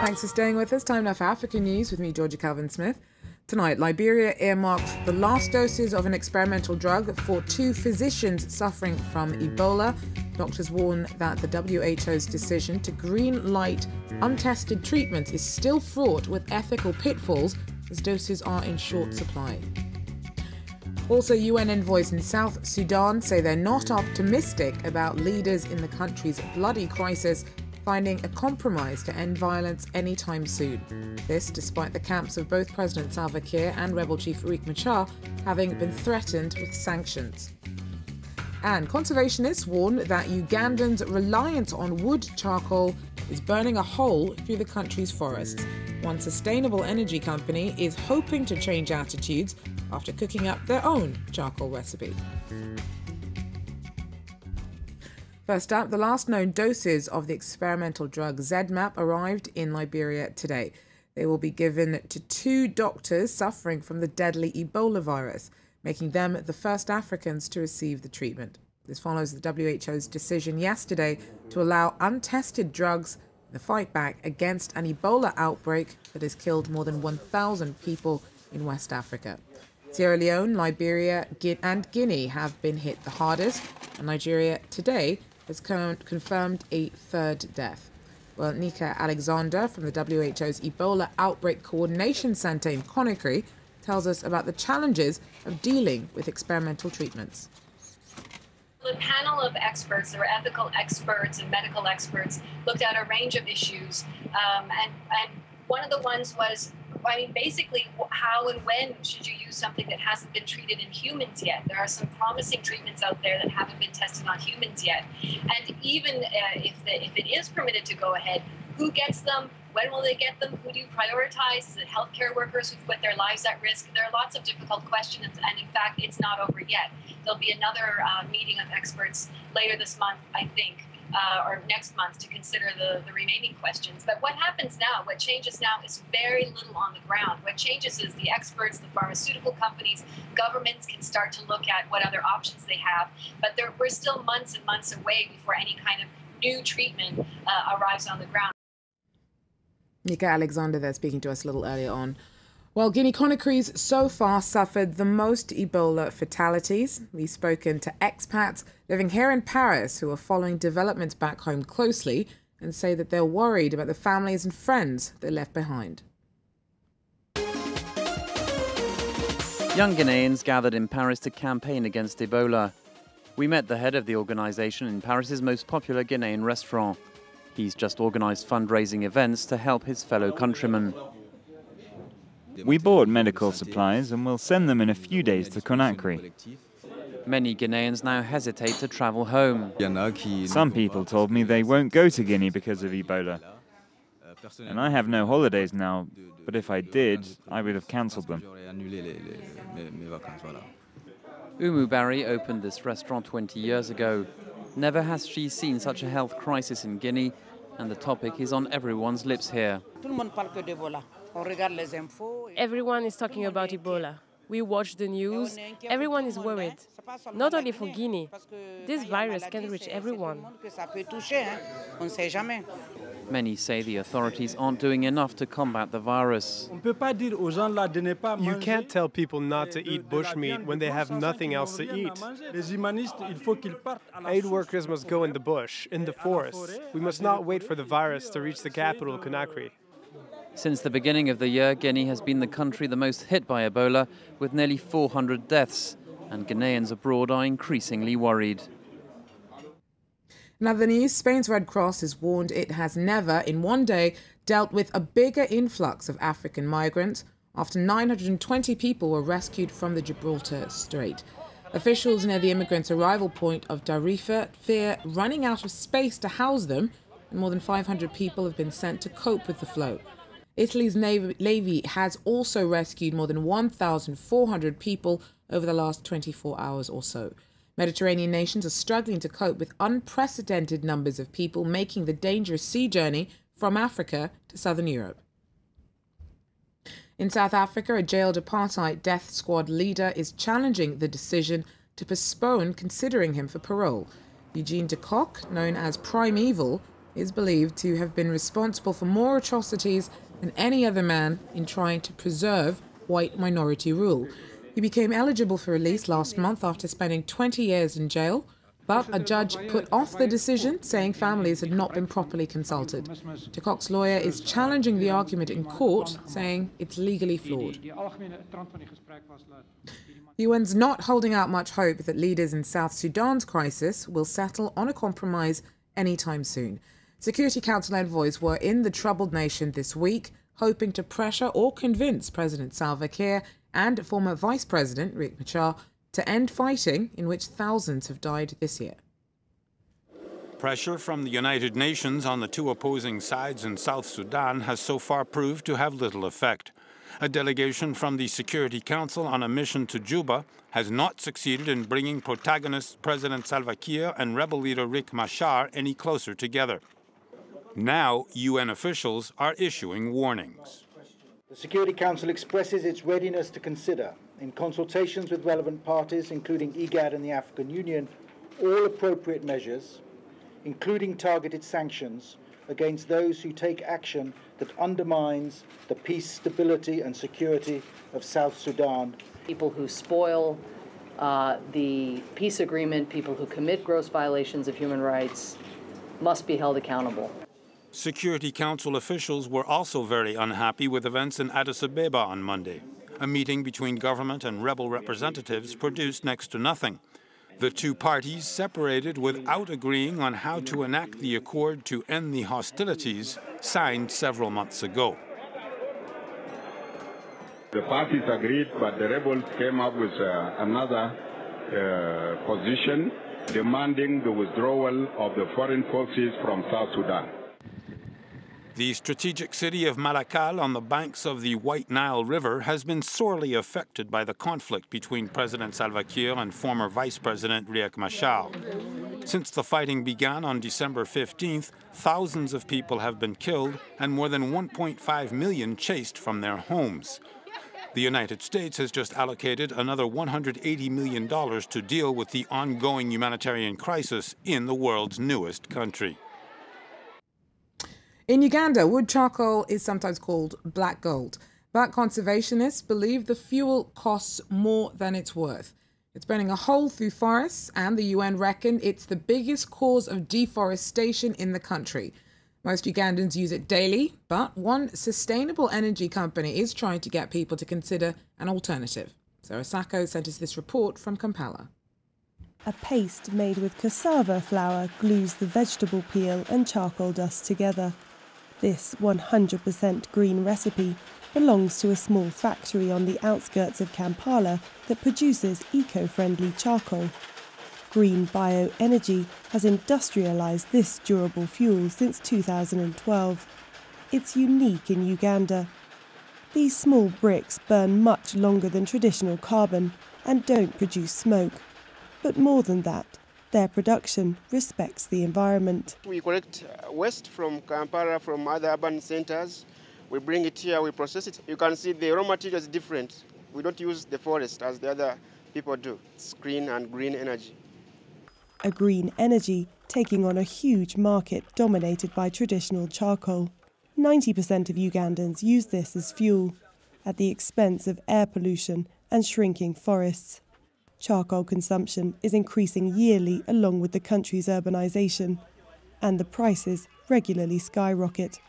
Thanks for staying with us. Time now for African News with me, Georgia Calvin-Smith. Tonight, Liberia earmarks the last doses of an experimental drug for 2 physicians suffering from Ebola. Doctors warn that the WHO's decision to green light untested treatments is still fraught with ethical pitfalls as doses are in short supply. Also, UN envoys in South Sudan say they're not optimistic about leaders in the country's bloody crisis finding a compromise to end violence anytime soon. This despite the camps of both President Salva Kiir and rebel chief Riek Machar having been threatened with sanctions. And conservationists warn that Ugandans' reliance on wood charcoal is burning a hole through the country's forests. One sustainable energy company is hoping to change attitudes after cooking up their own charcoal recipe. First up, the last known doses of the experimental drug ZMapp arrived in Liberia today. They will be given to 2 doctors suffering from the deadly Ebola virus, making them the first Africans to receive the treatment. This follows the WHO's decision yesterday to allow untested drugs in the fight back against an Ebola outbreak that has killed more than 1,000 people in West Africa. Sierra Leone, Liberia, and Guinea have been hit the hardest, and Nigeria today has confirmed a 3rd death. Well, Nika Alexander from the WHO's Ebola Outbreak Coordination Center in Conakry tells us about the challenges of dealing with experimental treatments. The panel of experts, there were ethical experts and medical experts, looked at a range of issues. And one of the ones was, basically, how and when should you use something that hasn't been treated in humans yet? There are some promising treatments out there that haven't been tested on humans yet. And even if it is permitted to go ahead, who gets them? When will they get them? Who do you prioritize? Is it healthcare workers who've put their lives at risk? There are lots of difficult questions, and in fact, it's not over yet. There'll be another meeting of experts later this month, I think, or next month to consider the remaining questions. But what happens now, what changes now is very little on the ground. What changes is the experts, the pharmaceutical companies, governments can start to look at what other options they have. But we're still months and months away before any kind of new treatment arrives on the ground. Nika Alexander there speaking to us a little earlier on. Well, Guinea-Conakry's so far suffered the most Ebola fatalities. We've spoken to expats living here in Paris who are following developments back home closely and say that they're worried about the families and friends they left behind. Young Ghanaians gathered in Paris to campaign against Ebola. We met the head of the organisation in Paris's most popular Ghanaian restaurant. He's just organised fundraising events to help his fellow countrymen. We bought medical supplies and will send them in a few days to Conakry. Many Ghanaians now hesitate to travel home. Some people told me they won't go to Guinea because of Ebola. And I have no holidays now, but if I did, I would have cancelled them. Umu Barry opened this restaurant 20 years ago. Never has she seen such a health crisis in Guinea, and the topic is on everyone's lips here. Everyone is talking about Ebola. We watch the news. Everyone is worried. Not only for Guinea. This virus can reach everyone. Many say the authorities aren't doing enough to combat the virus. You can't tell people not to eat bushmeat when they have nothing else to eat. Aid workers must go in the bush, in the forest. We must not wait for the virus to reach the capital, Conakry. Since the beginning of the year, Guinea has been the country the most hit by Ebola, with nearly 400 deaths, and Ghanaians abroad are increasingly worried. In other news, Spain's Red Cross has warned it has never, in one day, dealt with a bigger influx of African migrants after 920 people were rescued from the Gibraltar Strait. Officials near the immigrants' arrival point of Tarifa fear running out of space to house them, and more than 500 people have been sent to cope with the flow. Italy's Navy has also rescued more than 1,400 people over the last 24 hours or so. Mediterranean nations are struggling to cope with unprecedented numbers of people making the dangerous sea journey from Africa to southern Europe. In South Africa, a jailed apartheid death squad leader is challenging the decision to postpone considering him for parole. Eugene de Kock, known as Primeval, is believed to have been responsible for more atrocities than any other man in trying to preserve white minority rule. He became eligible for release last month after spending 20 years in jail, but a judge put off the decision, saying families had not been properly consulted. De Kock's lawyer is challenging the argument in court, saying it's legally flawed. The UN's not holding out much hope that leaders in South Sudan's crisis will settle on a compromise anytime soon. Security Council envoys were in the troubled nation this week, hoping to pressure or convince President Salva Kiir and former Vice President Riek Machar to end fighting, in which thousands have died this year. Pressure from the United Nations on the two opposing sides in South Sudan has so far proved to have little effect. A delegation from the Security Council on a mission to Juba has not succeeded in bringing protagonists President Salva Kiir and rebel leader Riek Machar any closer together. Now, UN officials are issuing warnings. The Security Council expresses its readiness to consider, in consultations with relevant parties, including IGAD and the African Union, all appropriate measures, including targeted sanctions, against those who take action that undermines the peace, stability and security of South Sudan. People who spoil the peace agreement, people who commit gross violations of human rights, must be held accountable. Security Council officials were also very unhappy with events in Addis Ababa on Monday. A meeting between government and rebel representatives produced next to nothing. The two parties separated without agreeing on how to enact the accord to end the hostilities signed several months ago. The parties agreed, but the rebels came up with another position demanding the withdrawal of the foreign forces from South Sudan. The strategic city of Malakal on the banks of the White Nile River has been sorely affected by the conflict between President Salva Kiir and former Vice President Riek Machar. Since the fighting began on December 15th, thousands of people have been killed and more than 1.5 million chased from their homes. The United States has just allocated another $180 million to deal with the ongoing humanitarian crisis in the world's newest country. In Uganda, wood charcoal is sometimes called black gold, but conservationists believe the fuel costs more than it's worth. It's burning a hole through forests, and the UN reckon it's the biggest cause of deforestation in the country. Most Ugandans use it daily, but one sustainable energy company is trying to get people to consider an alternative. Sarah Sacco sent us this report from Kampala. A paste made with cassava flour glues the vegetable peel and charcoal dust together. This 100% green recipe belongs to a small factory on the outskirts of Kampala that produces eco-friendly charcoal. Green Bioenergy has industrialised this durable fuel since 2012. It's unique in Uganda. These small bricks burn much longer than traditional carbon and don't produce smoke. But more than that, their production respects the environment. We collect waste from Kampala, from other urban centres. We bring it here, we process it. You can see the raw material is different. We don't use the forest as the other people do. It's green and green energy. A green energy taking on a huge market dominated by traditional charcoal. 90% of Ugandans use this as fuel, at the expense of air pollution and shrinking forests. Charcoal consumption is increasing yearly along with the country's urbanisation, and the prices regularly skyrocket.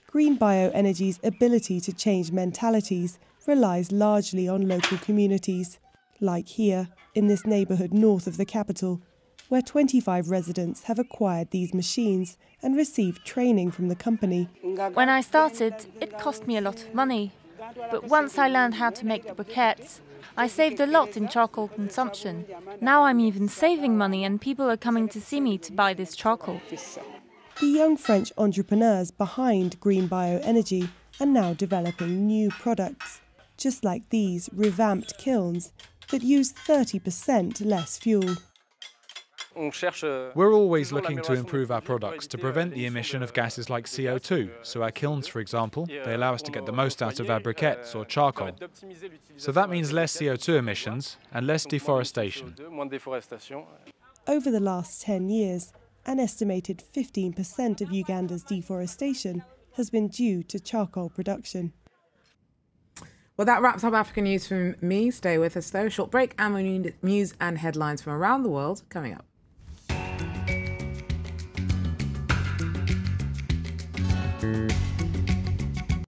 Green Bioenergy's ability to change mentalities relies largely on local communities, like here, in this neighbourhood north of the capital, where 25 residents have acquired these machines and received training from the company. When I started, it cost me a lot of money, but once I learned how to make the briquettes, I saved a lot in charcoal consumption. Now I'm even saving money and people are coming to see me to buy this charcoal. The young French entrepreneurs behind Green Bioenergy are now developing new products, just like these revamped kilns that use 30% less fuel. We're always looking to improve our products to prevent the emission of gases like CO2. So our kilns, for example, they allow us to get the most out of our briquettes or charcoal. So that means less CO2 emissions and less deforestation. Over the last 10 years, An estimated 15% of Uganda's deforestation has been due to charcoal production. Well, that wraps up African News from me. Stay with us, though. Short break, and we need news and headlines from around the world coming up.